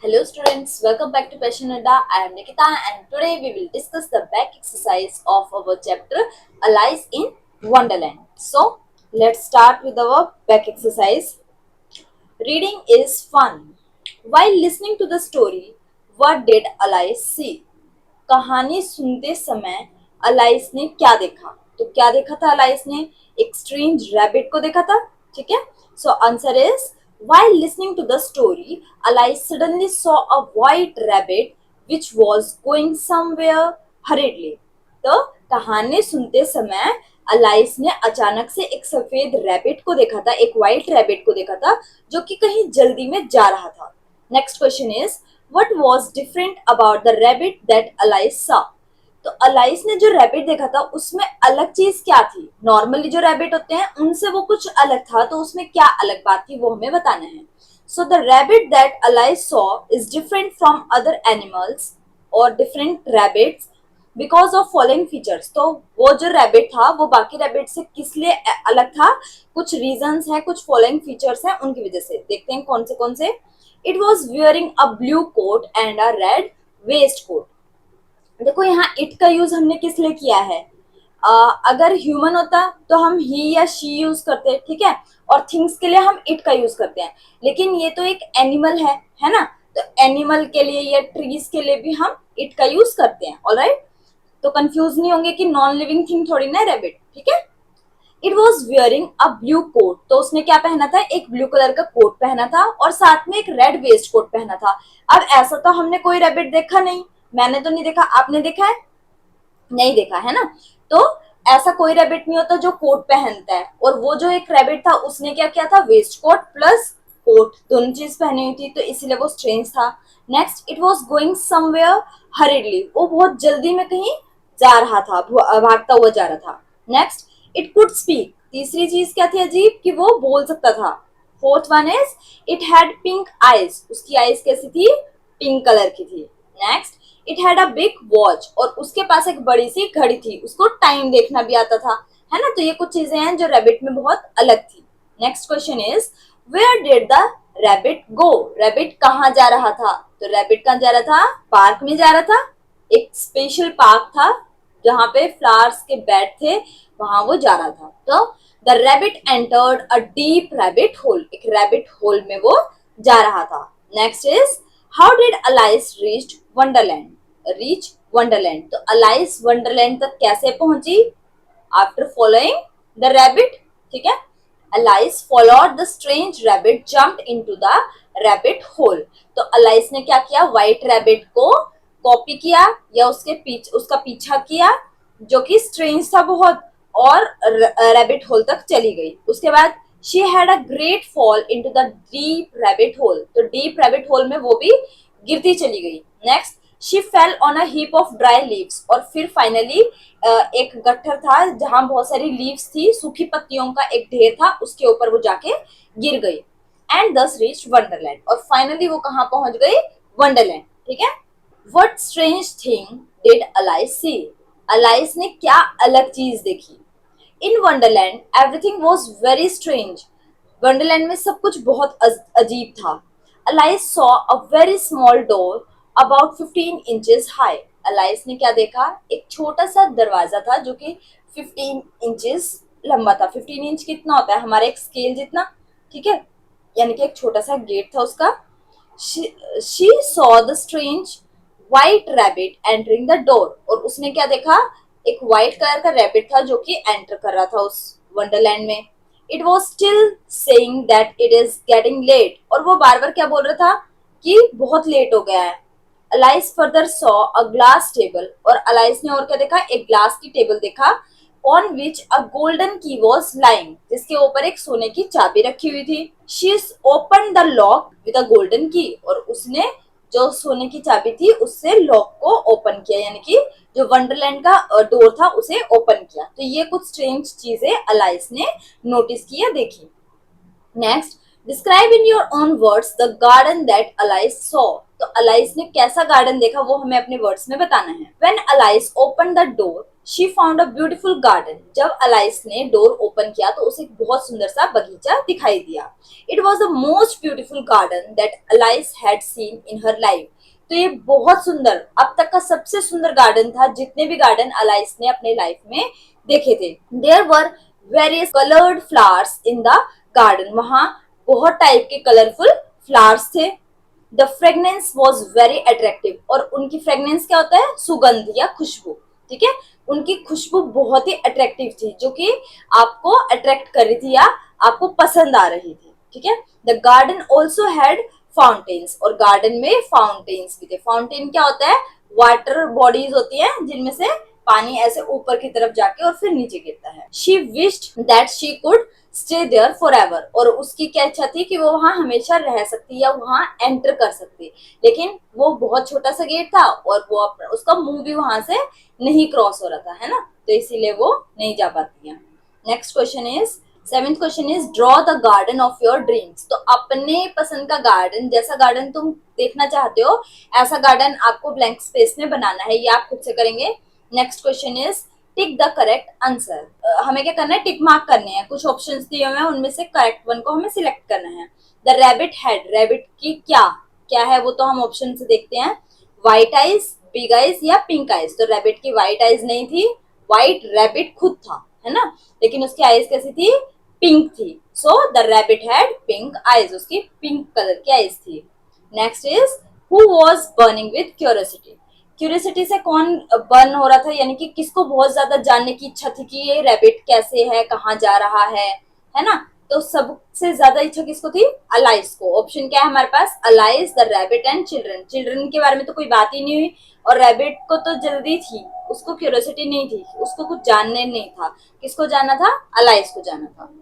Hello students, welcome back to Passion Adda. I am Nikita and today we will discuss the back exercise of our chapter Alice in Wonderland. So let's start with our back exercise. Reading is fun. While listening to the story, what did Alice see? कहानी सुनते समय Alice ने क्या देखा? तो क्या देखा था अलाइस ने? एक स्ट्रेंज रैबिट को देखा था. ठीक है. So answer is while listening to the story, Alice suddenly saw a white rabbit which was going somewhere hurriedly. तो कहानी सुनते समय अलाइस ने अचानक से एक सफेद रैबिट को देखा था, एक व्हाइट रैबिट को देखा था जो कि कहीं जल्दी में जा रहा था. Next question is what was different about the rabbit that Alice saw? तो अलाइस ने जो रैबिट देखा था उसमें अलग चीज क्या थी? नॉर्मली जो रैबिट होते हैं उनसे वो कुछ अलग था, तो उसमें क्या अलग बात थी वो हमें बताना है. So the rabbit that Alice saw is different from other animals और different rabbits because of following features. तो वो जो रैबिट था वो बाकी रैबिट से किस लिए अलग था? कुछ रीजंस हैं, कुछ फॉलोइंग फीचर्स हैं, उनकी वजह से. देखते हैं कौन से. It was wearing a blue coat and a red waistcoat. देखो यहाँ इट का यूज हमने किस लिए किया है? अगर ह्यूमन होता तो हम ही या शी यूज करते, ठीक है, और थिंग्स के लिए हम इट का यूज करते हैं. लेकिन ये तो एक एनिमल है ना? तो एनिमल के लिए या ट्रीज के लिए भी हम इट का यूज करते हैं. ऑलराइट, तो कंफ्यूज नहीं होंगे कि नॉन लिविंग थिंग थोड़ी ना रैबिट. ठीक है. It was wearing a blue coat. तो उसने क्या पहना था? एक ब्लू कलर का कोट पहना था और साथ में एक रेड वेस्ट कोट पहना था. अब ऐसा तो हमने कोई रैबिट देखा नहीं. मैंने तो नहीं देखा. आपने देखा है? नहीं देखा है ना? तो ऐसा कोई रैबिट नहीं होता जो कोट पहनता है. और वो जो एक रैबिट था उसने क्या किया था? वेस्ट कोट प्लस कोट दोनों चीज पहनी हुई थी, तो इसीलिए वो स्ट्रेंज था. Next, it was going somewhere हरिडली. वो बहुत जल्दी में कहीं जा रहा था, भागता हुआ जा रहा था. Next, it could speak. तीसरी चीज क्या थी अजीब? कि वो बोल सकता था. Fourth one is it had pink eyes. उसकी आईज कैसी थी? पिंक कलर की थी. Next, it had a big watch. और उसके पास एक बड़ी सी घड़ी थी, उसको टाइम देखना भी आता था, है ना? तो ये कुछ चीजें हैं जो रैबिट में बहुत अलग थी. Next question is where did the rabbit go? Rabbit कहाँ जा रहा था? तो रैबिट कहाँ जा रहा था? पार्क में जा रहा था. एक स्पेशल पार्क था जहाँ पे फ्लावर्स के बेड थे, वहां वो जा रहा था. तो the rabbit entered a deep rabbit hole. एक रैबिट होल में वो जा रहा था. Next is how did Alice reach Wonderland? तो अलाइस वंडरलैंड तक कैसे पहुंची? After following the rabbit. ठीक है. Alice followed the strange rabbit jumped into the rabbit hole. तो अलाइस ने क्या किया? व्हाइट रैबिट को कॉपी किया या उसका पीछा किया जो कि स्ट्रेंज था बहुत, और रैबिट होल तक चली गई. उसके बाद she had a great fall into the deep rabbit hole. तो डीप रैबिट होल में वो भी गिरती चली गई. Next, she fell on a heap of dry leaves. और फिर फाइनली एक गट्ठर था जहां बहुत सारी लीव्स थी, सूखी पत्तियों का एक ढेर था, उसके ऊपर वो जाके गिर गई. एंड दस रीच वंडरलैंड. और फाइनली वो कहाँ पहुंच गई? वंडरलैंड. ठीक है. What strange thing did Alice see? Alice ने क्या अलग चीज देखी? In Wonderland everything was very strange. Wonderland में सब कुछ बहुत अजीब था. Alice saw a very small door about 15 inches high. Alice ने क्या देखा? एक छोटा सा दरवाजा था जो कि 15 इंचेस लंबा था. 15 इंच कितना होता है? हमारे एक स्केल जितना. ठीक है. यानी कि एक छोटा सा गेट था उसका. She saw the strange white rabbit entering the door. और उसने क्या देखा? एक व्हाइट कलर का रैबिट था जो कि एंटर कर रहा था उस वंडरलैंड में. It was still saying that it is getting late. और वो बार बार क्या बोल रहा था? कि बहुत लेट हो गया है. Alice further saw a glass table. और अलाइस ने और क्या देखा? एक ग्लास की टेबल देखा. ऑन विच अ गोल्डन की वॉज लाइंग. जिसके ऊपर एक सोने की चाबी रखी हुई थी. She open the lock with a golden की. और उसने जो सोने की चाबी थी उससे लॉक को ओपन किया, यानी कि जो वंडरलैंड का डोर था उसे ओपन किया. तो ये कुछ स्ट्रेंज चीजें अलाइस ने नोटिस की या देखी. Next, describe in your own words the garden that Alice saw. तो अलाइस ने कैसा गार्डन देखा वो हमें अपने वर्ड्स में बताना है. When Alice open the door she found a beautiful garden. जब अलाइस ने डोर ओपन किया तो उसे एक बहुत सुंदर सा बगीचा दिखाई दिया। It was the most beautiful garden that Alice had seen in her life. तो ये बहुत सुंदर, अब तक का सबसे सुंदर गार्डन था जितने भी गार्डन अलाइस ने अपने लाइफ में देखे थे। There were various coloured flowers in the garden. वहां बहुत टाइप के कलरफुल फ्लावर्स थे। The fragrance was very attractive. और उनकी फ्रेगनेंस क्या होता है? सुगंध या खुशबू। ठीक है, उनकी खुशबू बहुत ही अट्रैक्टिव थी, जो कि आपको अट्रैक्ट कर रही थी या आपको पसंद आ रही थी। ठीक है, the garden also had fountains. और गार्डन में फाउंटेन्स भी थे। फाउंटेन क्या होता है? वाटर बॉडीज होती है जिनमें से पानी ऐसे ऊपर की तरफ जाके और फिर नीचे गिरता है। She wished that she could stay there forever. और उसकी क्या इच्छा थी कि वो वहां हमेशा रह सकती या वहां एंटर कर सकती, लेकिन वो बहुत छोटा सा गेट था और वो उसका मुंह भी वहां से नहीं क्रॉस हो रहा था, है ना, तो इसीलिए वो नहीं जा पाती है। Next question is, seventh question is, draw the garden of your dreams. तो अपने पसंद का गार्डन, जैसा गार्डन तुम देखना चाहते हो ऐसा गार्डन आपको ब्लैंक स्पेस में बनाना है, ये आप खुद से करेंगे। Next question is, tick the correct answer. हमें क्या करना है? टिक मार्क करने हैं। कुछ ऑप्शंस दिए हुए हैं, उनमें से करेक्ट वन को हमें सिलेक्ट करना है। The rabbit head. रैबिट की क्या क्या है वो तो हम ऑप्शन से देखते हैं। व्हाइट आइज, बिग आइज या पिंक आइज। तो रैबिट की व्हाइट आइज नहीं थी, व्हाइट रैबिट खुद था, है ना, लेकिन उसकी आइज कैसी थी? पिंक थी। सो the rabbit had pink eyes. उसकी पिंक कलर की आइज थी। Next is, who was burning with curiosity. Curiosity से कौन बर्न हो रहा था, यानी कि किसको बहुत ज्यादा जानने की इच्छा थी कि ये रैबिट कैसे है, कहाँ जा रहा है ना। तो सबसे ज्यादा इच्छा किसको थी? अलाइस को। ऑप्शन क्या है हमारे पास? Alice, the rabbit and children. Children के बारे में तो कोई बात ही नहीं हुई, और रैबिट को तो जल्दी थी, उसको क्यूरियोसिटी नहीं थी, उसको कुछ जानने नहीं था। किसको जानना था? अलाइस को जानना था।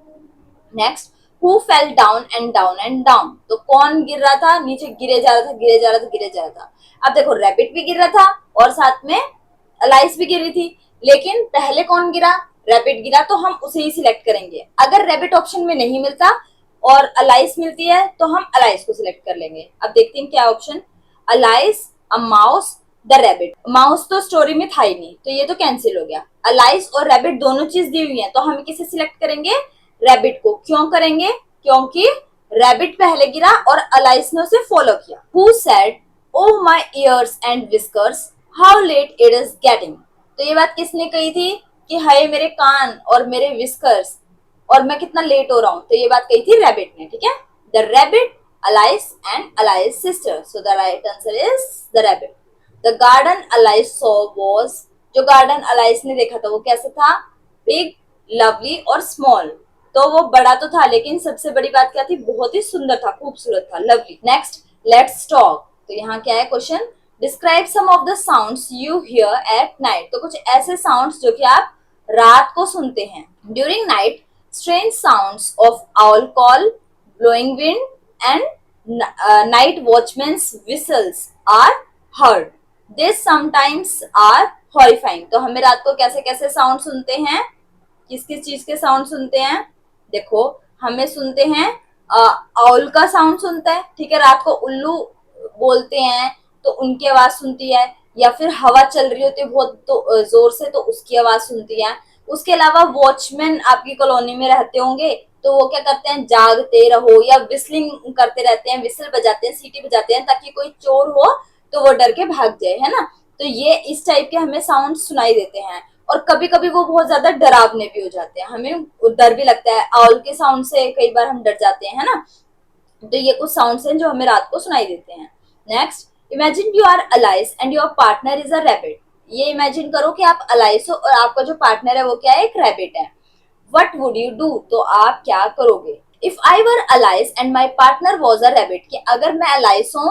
Next, who fell down and down and down. तो कौन गिर रहा था? नीचे गिरे जा रहा था, गिरे जा रहा था, गिरे जा रहा था। अब देखो, रैबिट भी गिर रहा था और साथ में अलाइस भी गिर रही थी, लेकिन पहले कौन गिरा? रैबिट गिरा, तो हम उसे ही सिलेक्ट करेंगे। अगर रैबिट ऑप्शन में नहीं मिलता और अलाइस मिलती है तो हम अलाइस को सिलेक्ट कर लेंगे। अब देखते हैं क्या option. Alice, a mouse, the rabbit. Mouse तो स्टोरी में था ही नहीं, तो ये तो कैंसिल हो गया। अलाइस और रैबिट दोनों चीज दी हुई है, तो हम किसे सिलेक्ट करेंगे? रैबिट को। क्यों करेंगे? क्योंकि रैबिट पहले गिरा और अलाइस ने उसे फॉलो किया। Who said, oh my years and whiskers, how let it is getting. तो ये बात किसने कही थी कि हाय मेरे कान और मेरे विस्कर्स, और मैं कितना लेट हो रहा हूं। तो ये बात कही थी रैबिट ने। ठीक है, the rabbit, Alice and Alice sister. So the right answer is the rabbit. The garden Alice saw was, जो गार्डन अलाइस ने देखा था वो कैसे था? बिग, लवली और स्मॉल। तो वो बड़ा तो था, लेकिन सबसे बड़ी बात क्या थी? बहुत ही सुंदर था, खूबसूरत था, लवली। Next, let's talk. तो यहाँ क्या है question? Describe some of the sounds you hear at night. तो कुछ ऐसे साउंड्स जो कि आप रात को सुनते हैं। During night, strange sounds of owl call, blowing wind and night watchman's whistles are heard. This sometimes are horrifying. तो हमें रात को कैसे कैसे साउंड सुनते हैं? किस किस चीज के साउंड सुनते हैं? देखो, हमें सुनते हैं आउल का साउंड सुनता है। ठीक है, रात को उल्लू बोलते हैं तो उनकी आवाज सुनती है, या फिर हवा चल रही होती है बहुत तो जोर से, तो उसकी आवाज सुनती है। उसके अलावा वॉचमैन आपकी कॉलोनी में रहते होंगे, तो वो क्या करते हैं? जागते रहो या विस्लिंग करते रहते हैं, विसल बजाते हैं, सीटी बजाते हैं, ताकि कोई चोर हो तो वो डर के भाग जाए, है ना। तो ये इस टाइप के हमें साउंड सुनाई देते हैं। और कभी कभी वो बहुत ज्यादा डरावने भी हो जाते हैं, हमें डर भी लगता है। आउल के साउंड से कई बार हम डर जाते हैं, है ना। तो ये कुछ साउंड्स हैं जो हमें रात को सुनाई देते हैं। Next, imagine you are Alice and your partner is a rabbit. ये इमेजिन करो कि आप अलाइस हो और आपका जो पार्टनर है वो क्या है? एक रैबिट है। What would you do? तो आप क्या करोगे? If I were Alice and my partner was a rabbit, कि अगर मैं अलाइस हूं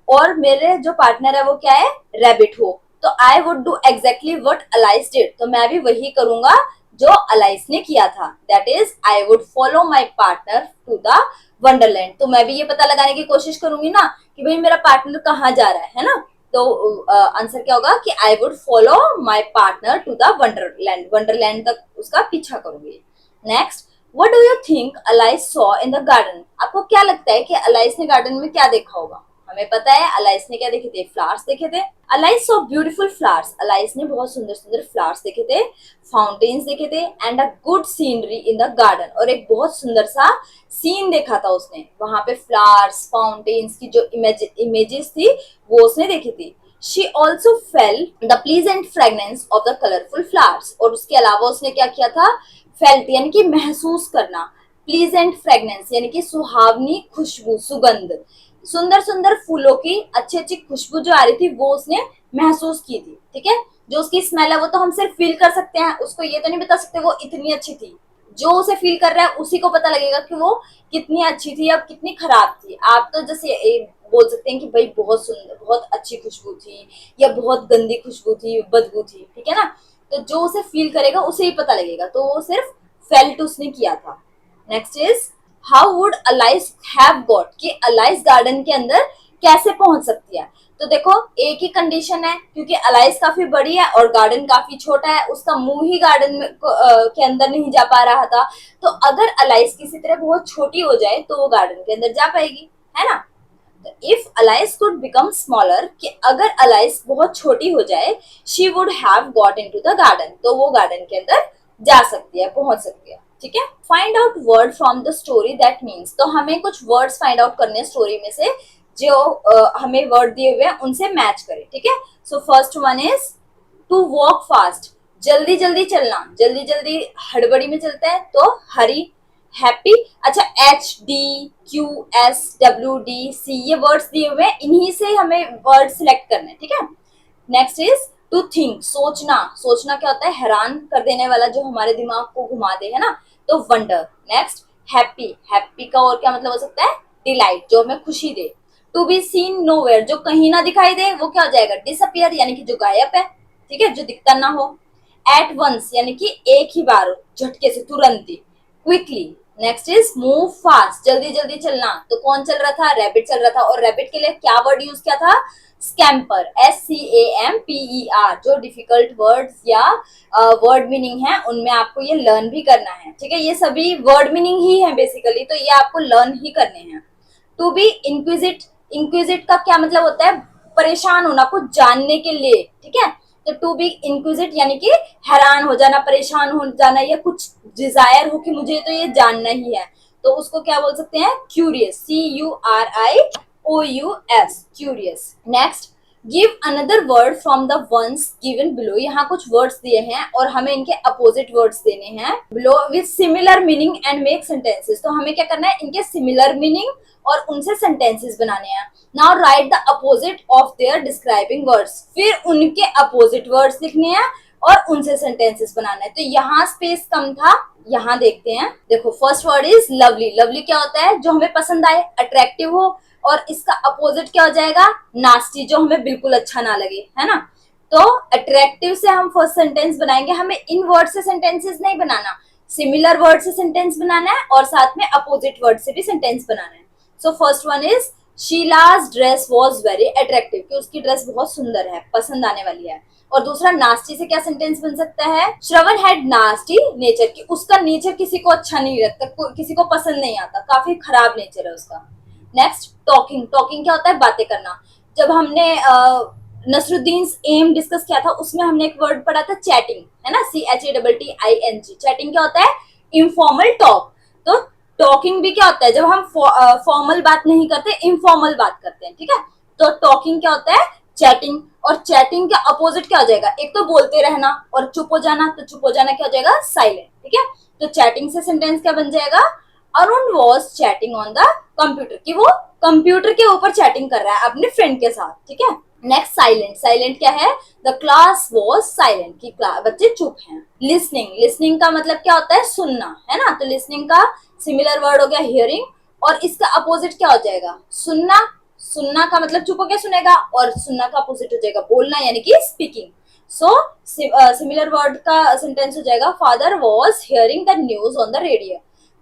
और मेरे जो पार्टनर है वो क्या है? रैबिट हो, तो I would do exactly what Alice did. तो मैं भी वही करूंगा जो अलाइस ने किया था। That is, I would follow my partner to the Wonderland. तो मैं भी ये पता लगाने की कोशिश करूंगी ना कि भाई मेरा पार्टनर कहाँ जा रहा है ना। तो आंसर क्या होगा कि I would follow my partner to the Wonderland. Wonderland तक उसका पीछा करूंगी। Next, what do you think Alice saw in the garden. आपको क्या लगता है कि अलाइस ने गार्डन में क्या देखा होगा? हमें पता है अलाइस ने क्या देखे थे, फ्लावर्स देखे थे। Alice saw beautiful flowers, Alice ने बहुत सुंदर सुंदर फ्लावर्स देखे थे, फाउंटेन्स देखे थे, and a good scenery in the garden, और एक बहुत सुंदर सा सीन देखा था उसने, वहां पे फ्लावर्स फाउंटेन्स की जो इमेजेस थी वो उसने देखी थी। She also fail the pleasant fragrance of the colourful flowers, और उसके अलावा उसने क्या किया था, फेल्ट यानी कि महसूस करना, प्लीजेंट फ्रेगनेंस यानी कि सुहावनी खुशबू, सुगंध, सुंदर सुंदर फूलों की अच्छी अच्छी खुशबू जो आ रही थी वो उसने महसूस की थी। ठीक है, जो उसकी स्मेल है वो तो हम सिर्फ फील कर सकते हैं, उसको ये तो नहीं बता सकते वो इतनी अच्छी थी। जो उसे फील कर रहा है उसी को पता लगेगा कि वो कितनी अच्छी थी या कितनी खराब थी। आप तो जैसे बोल सकते हैं कि भाई बहुत सुंदर, बहुत अच्छी खुशबू थी, या बहुत गंदी खुशबू थी, बदबू थी, ठीक है ना। तो जो उसे फील करेगा उसे ही पता लगेगा, तो वो सिर्फ फेल्ट उसने किया था। Next is how would Alice have got, कि अलाइस गार्डन के अंदर कैसे पहुंच सकती है। तो देखो एक ही कंडीशन है, क्योंकि अलाइस काफी बड़ी है और गार्डन काफी छोटा है, उसका मुंह ही गार्डन के अंदर नहीं जा पा रहा था। तो अगर अलाइस किसी तरह बहुत छोटी हो जाए तो वो गार्डन के अंदर जा पाएगी, है ना। तो if Alice could become smaller, कि अगर अलाइस बहुत छोटी हो जाए, she would have got into the garden, तो वो गार्डन के अंदर जा सकती है, पहुंच सकती है। ठीक है, find out word from the story that means, तो हमें कुछ वर्ड्स फाइंड आउट करने हैं स्टोरी में से, जो हमें वर्ड दिए हुए हैं उनसे मैच करें। ठीक है, so first one is to walk fast, जल्दी जल्दी चलना, जल्दी जल्दी हड़बड़ी में चलता है तो हरी। हैप्पी, अच्छा H D Q S W D C ये वर्ड्स दिए हुए हैं, इन्हीं से हमें वर्ड सिलेक्ट करने हैं। ठीक है, नेक्स्ट इज टू थिंक, सोचना, सोचना क्या होता है, हैरान कर देने वाला, जो हमारे दिमाग को घुमा दे, है ना, तो वंडर। नेक्स्ट हैप्पी, हैप्पी का और क्या मतलब हो सकता है, डिलाइट, जो हमें खुशी दे। टू बी सीन नोवेयर, जो कहीं ना दिखाई दे वो क्या हो जाएगा, डिसअपियर यानी कि जो गायब है, ठीक है, जो दिखता ना हो। एट वंस यानी कि एक ही बार, झटके से, तुरंत ही, quickly. Next is move fast, जल्दी जल्दी चलना, तो कौन चल रहा था, रैबिट चल रहा था, और रैबिट के लिए क्या वर्ड यूज किया था, स्कैम्पर, SCAMPER, जो डिफिकल्ट वर्ड्स या वर्ड मीनिंग है उनमें आपको ये लर्न भी करना है। ठीक है, ये सभी वर्ड मीनिंग ही है बेसिकली, तो ये आपको लर्न ही करने हैं। टू बी इंक्विजिट, इंक्विजिट का क्या मतलब होता है, परेशान होना, कुछ जानने के लिए। ठीक है, तो टू बी इंक्विजिट यानी कि हैरान हो जाना, परेशान हो जाना, या कुछ डिजायर हो कि मुझे तो ये जानना ही है, तो उसको क्या बोल सकते हैं, curious, CURIOUS, curious. Next give another word from the ones given below, यहाँ कुछ वर्ड्स दिए हैं और हमें इनके अपोजिट वर्ड्स देने हैं below with similar meaning and make sentences, तो हमें क्या करना है, इनके सिमिलर मीनिंग और उनसे सेंटेंसेस बनाने हैं। Now right the opposite of their describing words, फिर उनके अपोजिट वर्ड्स लिखने हैं और उनसे सेंटेंसेस बनाना है। तो यहाँ स्पेस कम था, यहाँ देखते हैं। देखो first word is lovely, lovely क्या होता है, जो हमें पसंद आए, अट्रैक्टिव हो, और इसका अपोजिट क्या हो जाएगा, नास्टी, जो हमें बिल्कुल अच्छा ना लगे, है ना। तो अट्रैक्टिव से हम फर्स्ट सेंटेंस बनाएंगे, हमें इन वर्ड से सेंटेंसेस नहीं बनाना, सिमिलर वर्ड से सेंटेंस बनाना है और साथ में अपोजिट वर्ड से भी सेंटेंस बनाना है। So first one is Sheela's dress was very attractive, कि उसकी ड्रेस बहुत सुंदर है, पसंद आने वाली है। और दूसरा नास्टी से क्या सेंटेंस बन सकता है, श्रवण हैड नास्टी नेचर, की उसका नेचर किसी को अच्छा नहीं लगता, किसी को पसंद नहीं आता, काफी खराब नेचर है उसका। नेक्स्ट टॉकिंग, टॉकिंग क्या होता है, बातें करना। जब हमने नसरुद्दीन एम डिस्कस किया था उसमें हमने एक वर्ड पढ़ा था चैटिंग, है ना, CHATTING, चैटिंग क्या होता है, इनफॉर्मल टॉक। तो टॉकिंग भी क्या होता है, जब हम फॉर्मल बात नहीं करते, इनफॉर्मल बात करते हैं। ठीक है, तो टॉकिंग क्या होता है, चैटिंग। और चैटिंग का अपोजिट क्या हो जाएगा, एक तो बोलते रहना और चुप हो जाना, तो चुप हो जाना क्या हो जाएगा, साइलेंट। ठीक है, तो चैटिंग से सेंटेंस क्या बन जाएगा, Arun was chatting on the computer, कि वो कंप्यूटर के ऊपर चैटिंग कर रहा है अपने फ्रेंड के साथ। ठीक है, नेक्स्ट साइलेंट, साइलेंट क्या है, द क्लास वॉज साइलेंट, की बच्चे चुप हैं। लिसनिंग, लिसनिंग का मतलब क्या होता है, सुनना, है ना, तो लिसनिंग का सिमिलर वर्ड हो गया हियरिंग, और इसका अपोजिट क्या हो जाएगा, सुनना, सुनना का मतलब चुप होकर सुनेगा, और सुनना का अपोजिट हो जाएगा बोलना, यानी कि स्पीकिंग। सो सिमिलर वर्ड का सेंटेंस हो जाएगा, father was hearing the news on the radio,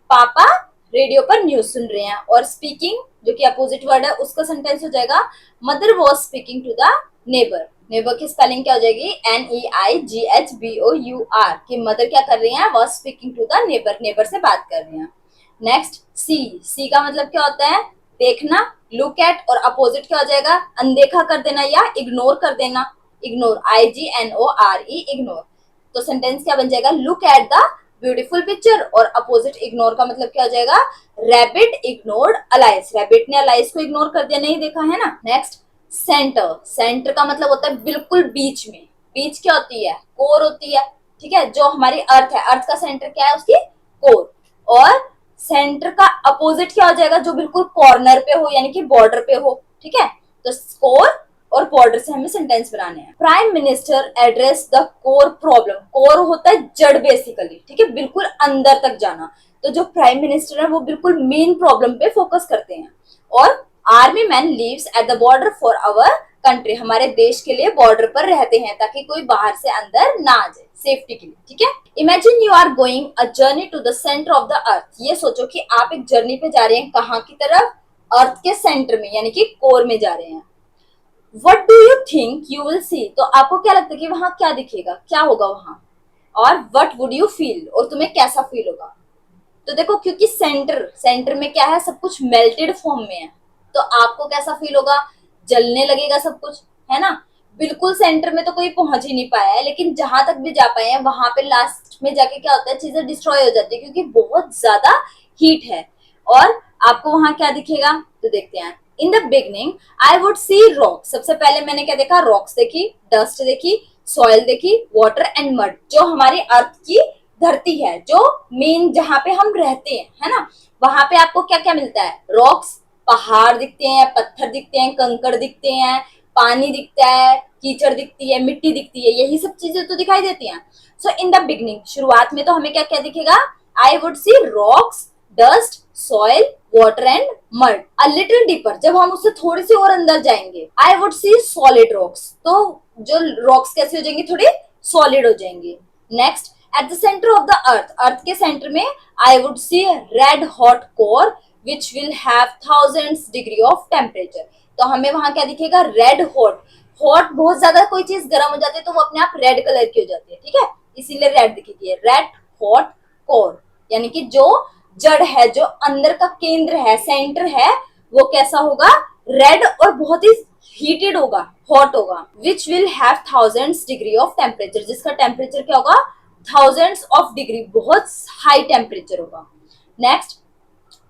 पापा रेडियो पर न्यूज सुन रहे हैं। और स्पीकिंग जो कि अपोजिट वर्ड है उसका सेंटेंस हो जाएगा, mother was speaking to the neighbour, neighbour की स्पेलिंग क्या हो जाएगी, NEIGHBOUR, कि मदर क्या कर रही हैं, was speaking to the neighbour, neighbour से बात कर रही हैं। नेक्स्ट सी, सी का मतलब क्या होता है, देखना, लुक एट और अपोजिट क्या हो जाएगा, अनदेखा कर देना या इग्नोर कर देना, इग्नोर, IGNORE, इग्नोर। तो सेंटेंस क्या बन जाएगा, look at the beautiful picture, और अपोजिट इग्नोर का मतलब क्या हो जाएगा, रैबिट इग्नोर्ड अलाइस, रैबिट ने अलाइस को इग्नोर कर दिया, नहीं देखा है ना। नेक्स्ट, सेंटर, सेंटर का मतलब होता है बिल्कुल बीच में, बीच क्या होती है, कोर होती है, ठीक है। जो हमारी अर्थ है, अर्थ का सेंटर क्या है, उसकी कोर। और सेंटर का अपोजिट क्या हो जाएगा, जो बिल्कुल कॉर्नर पे हो यानी कि बॉर्डर पे हो, ठीक है। तो कोर और बॉर्डर से हमें सेंटेंस बनाने हैं। Prime minister address the core problem, core होता है जड़ बेसिकली, ठीक है, बिल्कुल अंदर तक जाना। तो जो प्राइम मिनिस्टर है वो बिल्कुल मेन प्रॉब्लम पे फोकस करते हैं। और army man lives at the border for our country, हमारे देश के लिए बॉर्डर पर रहते हैं ताकि कोई बाहर से अंदर ना आ जाए, सेफ्टी के लिए, ठीक है। Imagine you are going a journey to the centre of the earth, ये सोचो कि आप एक जर्नी पे जा रहे हैं, कहाँ की तरफ, अर्थ के सेंटर में यानी कि कोर में जा रहे हैं। What do you think you will see, तो आपको क्या लगता है कि वहां क्या दिखेगा, क्या होगा वहां। और वट वुड यू फील, और तुम्हें कैसा फील होगा। तो देखो, क्योंकि सेंटर, सेंटर में क्या है, सब कुछ मेल्टेड फॉर्म में है, तो आपको कैसा फील होगा, जलने लगेगा सब कुछ, है ना। बिल्कुल सेंटर में तो कोई पहुंच ही नहीं पाया है, लेकिन जहां तक भी जा पाए हैं वहां पे लास्ट में जाके क्या होता है, चीजें डिस्ट्रॉय हो जाती है क्योंकि बहुत ज्यादा हीट है। और आपको वहां क्या दिखेगा, तो देखते हैं। In the beginning I would C rock, सबसे पहले मैंने क्या देखा, रॉक्स देखी, डस्ट देखी, सॉइल देखी, वाटर एंड मड, जो हमारी अर्थ की धरती है, जो मेन जहां पे हम रहते हैं, है ना। वहां पे आपको क्या क्या मिलता है, रॉक्स, पहाड़ दिखते हैं, पत्थर दिखते हैं, कंकड़ दिखते हैं, पानी दिखता है, कीचड़ दिखती है, मिट्टी दिखती है, यही सब चीजें तो दिखाई देती हैं। सो इन द बिगनिंग, शुरुआत में तो हमें क्या क्या दिखेगा, आई would C rocks, dust, soil, water and mud. A little deeper, जब हम उससे थोड़ी सी और अंदर जाएंगे, आई वुड सी सॉलिड रॉक्स, तो जो रॉक्स कैसे हो जाएंगी, थोड़ी सॉलिड हो जाएंगी। Next, at the centre of the earth, earth के सेंटर में I would see red hot core which will have thousands degree of temperature, तो हमें वहां क्या दिखेगा, रेड हॉट, हॉट बहुत ज्यादा कोई चीज गर्म हो जाती है तो वो अपने आप रेड कलर की हो जाती है, ठीक है, इसीलिए रेड दिखेगी, रेड हॉट कोर, यानी कि जो जड़ है, जो अंदर का केंद्र है, सेंटर है, वो कैसा होगा, रेड और बहुत ही हीटेड होगा, हॉट होगा। Which will have thousands degree of temperature, जिसका टेम्परेचर क्या होगा, थाउजेंड्स ऑफ डिग्री, बहुत हाई टेम्परेचर होगा। Next,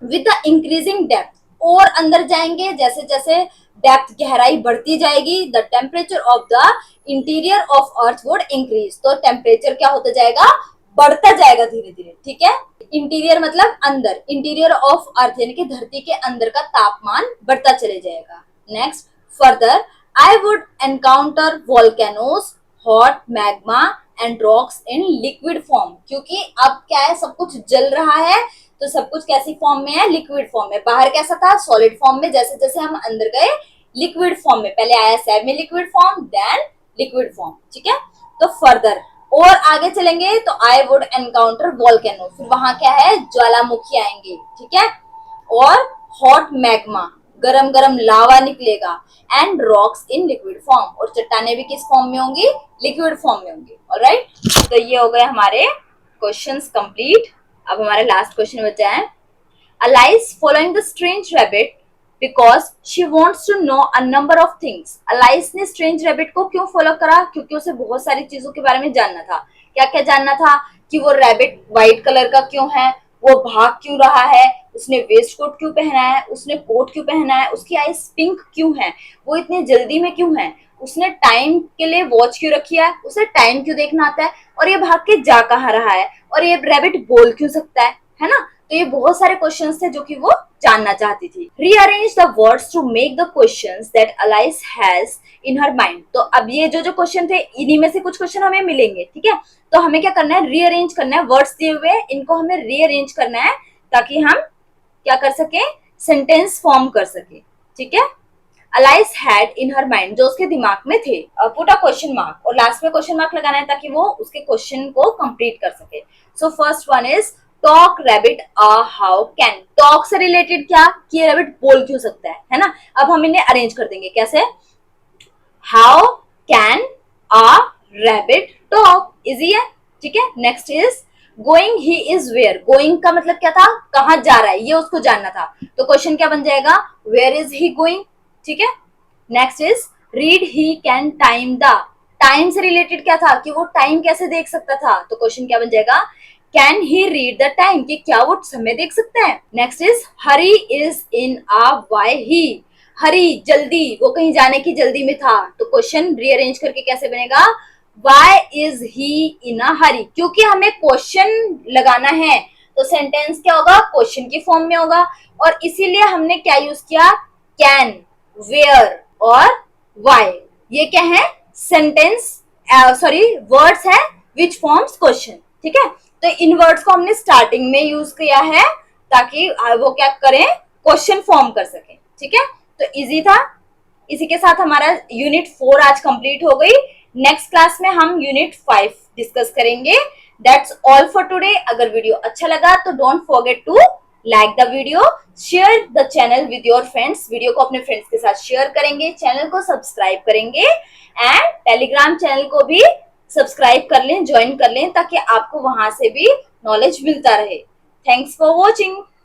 with the increasing depth, और अंदर जाएंगे जैसे जैसे डेप्थ, गहराई बढ़ती जाएगी, the temperature of the interior of earth would increase, तो टेम्परेचर क्या होता जाएगा, बढ़ता जाएगा धीरे धीरे, ठीक है। इंटीरियर मतलब अंदर, इंटीरियर ऑफ अर्थ यानी कि धरती के अंदर का तापमान बढ़ता चले जाएगा। Next, further I would encounter volcanoes, hot magma and rocks in liquid form, क्योंकि अब क्या है, सब कुछ जल रहा है, तो सब कुछ कैसी फॉर्म में है, लिक्विड फॉर्म में। बाहर कैसा था, सॉलिड फॉर्म में, जैसे जैसे हम अंदर गए लिक्विड फॉर्म में, पहले आया semi liquid form, then liquid form, ठीक है। तो फर्दर और आगे चलेंगे तो आई वुड एनकाउंटर वोल्केनो, फिर वहां क्या है, ज्वालामुखी आएंगे, ठीक है, और हॉट मैग्मा, गरम गरम लावा निकलेगा, and rocks in liquid form, और चट्टाने भी किस फॉर्म में होंगी, लिक्विड फॉर्म में होंगी। ऑलराइट, तो ये हो गए हमारे क्वेश्चंस कंप्लीट। अब हमारा लास्ट क्वेश्चन बचा है, Alice following the strange rabbit because she wants to know a number of things. Alice ने strange rabbit को क्यों फॉलो करा, क्योंकि उसे बहुत सारी चीजों के बारे में जानना था। क्या क्या जानना था, कि वो रैबिट व्हाइट कलर का क्यों है, वो भाग क्यों रहा है, उसने वेस्ट कोट क्यों पहना है, उसने कोट क्यों पहना है, उसकी आईज पिंक क्यों है, वो इतनी जल्दी में क्यों है, उसने टाइम के लिए वॉच क्यों रखी है, उसे टाइम क्यों देखना आता है, और ये भाग के जा कहाँ रहा है, और ये रैबिट बोल क्यों सकता है ना। तो ये बहुत सारे क्वेश्चंस थे जो कि वो जानना चाहती थी। Rearrange the words to make the questions that Alice has in her mind, तो अब ये जो जो क्वेश्चन थे, इन्हीं में से कुछ क्वेश्चन हमें मिलेंगे, ठीक है। तो हमें क्या करना है, रीअरेंज करना है, वर्ड्स दिए हुए इनको हमें रीअरेंज करना है, ताकि हम क्या कर सके, सेंटेंस फॉर्म कर सके, ठीक है। Alice had in her mind, जो उसके दिमाग में थे, पुट अ क्वेश्चन मार्क, और लास्ट में क्वेश्चन मार्क लगाना है ताकि वो उसके क्वेश्चन को कंप्लीट कर सके। सो first one is talk rabbit how can, talk से रिलेटेड क्या, कि ये रैबिट बोल क्यों सकता है ना। अब हम इन्हें अरेंज कर देंगे, कैसे, how can a rabbit talk, easy है, ठीक है। Next is going he is where, going का मतलब क्या था, कहाँ जा रहा है, ये उसको जानना था। तो क्वेश्चन क्या बन जाएगा, वेयर इज ही गोइंग। ठीक है। Next is read he can time the, time से रिलेटेड क्या था कि वो टाइम कैसे देख सकता था, तो क्वेश्चन क्या बन जाएगा, can he read the time, कि क्या वो समय देख सकता है। Next is Harry is in a why he, hurry जल्दी, वो कहीं जाने की जल्दी में था, तो क्वेश्चन रीअरेंज करके कैसे बनेगा, वाई इज ही इन अ हरी, क्योंकि हमें क्वेश्चन लगाना है तो सेंटेंस क्या होगा, क्वेश्चन की फॉर्म में होगा, और इसीलिए हमने क्या यूज किया, कैन, वेयर और वाई, ये क्या है, सेंटेंस, सॉरी वर्ड्स है विच फॉर्म्स क्वेश्चन। ठीक है। तो इन वर्ड्स को हमने स्टार्टिंग में यूज किया है ताकि वो क्या करें, क्वेश्चन फॉर्म कर सके। ठीक है। तो इजी था। इसी के साथ हमारा यूनिट 4 आज कंप्लीट हो गई। नेक्स्ट क्लास में हम यूनिट 5 डिस्कस करेंगे। That's all for today. अगर वीडियो अच्छा लगा तो don't forget to like the video, share the channel with your friends, video को अपने फ्रेंड्स के साथ शेयर करेंगे, चैनल को सब्सक्राइब करेंगे एंड टेलीग्राम चैनल को भी सब्सक्राइब कर लें, ज्वाइन कर लें, ताकि आपको वहां से भी नॉलेज मिलता रहे। Thanks for watching.